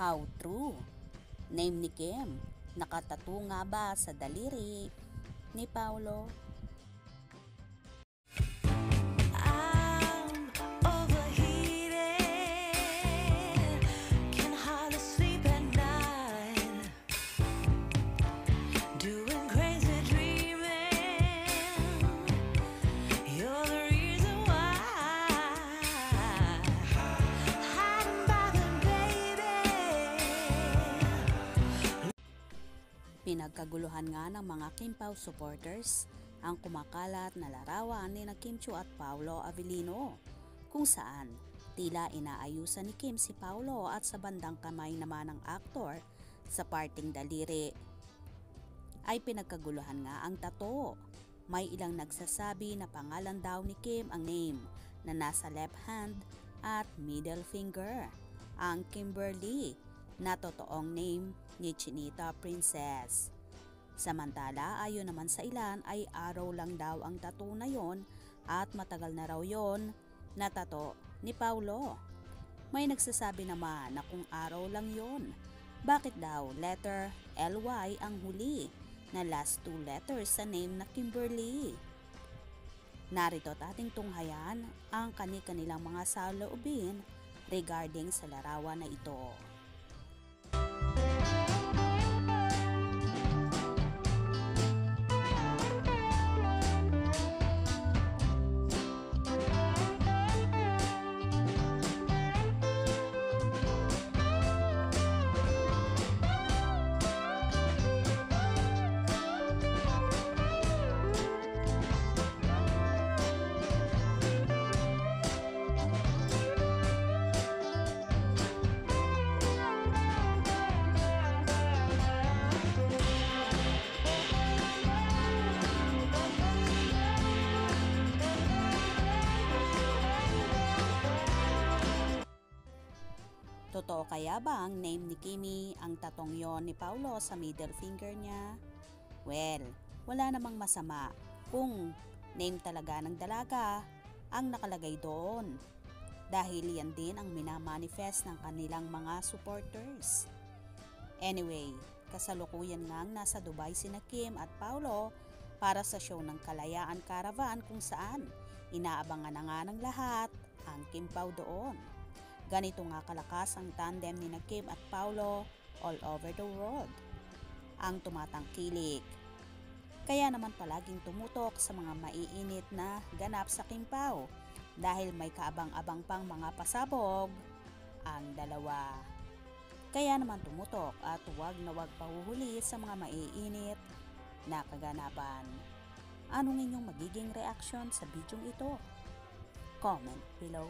How true? Name ni Kim, nakatattoo nga ba sa daliri ni Paulo? Pinagkaguluhan nga ng mga Kim Pao supporters ang kumakalat na larawan ni Kim Chiu at Paulo Avellino, kung saan tila inaayusan ni Kim si Paulo at sa bandang kamay naman ng aktor sa parting daliri. Ay pinagkaguluhan nga ang tattoo. May ilang nagsasabi na pangalan daw ni Kim ang name na nasa left hand at middle finger, ang Kimberly na totoong name ni Chinita Princess. Samantala, ayon naman sa ilan ay araw lang daw ang tattoo na yon at matagal na raw yon na tattoo ni Paulo. May nagsasabi naman na kung araw lang yon, bakit daw letter LY ang huli na last two letters sa name na Kimberly? Narito ating tunghayan ang kani-kanilang mga saloobin regarding sa larawan na ito. Totoo kaya ba ang name ni Kimi ang tatong yon ni Paulo sa middle finger niya? Well, wala namang masama kung name talaga ng dalaga ang nakalagay doon. Dahil yan din ang minamanifest ng kanilang mga supporters. Anyway, kasalukuyan ngang nasa Dubai sina Kim at Paulo para sa show ng Kalayaan Caravan kung saan inaabangan na nga ng lahat ang Kim Pao doon. Ganito nga kalakas ang tandem ni Kim at Paulo all over the world ang tumatangkilik. Kaya naman palaging tumutok sa mga maiinit na ganap sa Kim Pao dahil may kaabang-abang pang mga pasabog ang dalawa. Kaya naman tumutok at huwag na huwag pahuhuli sa mga maiinit na kaganapan. Anong inyong magiging reaksyon sa bidyong ito? Comment below.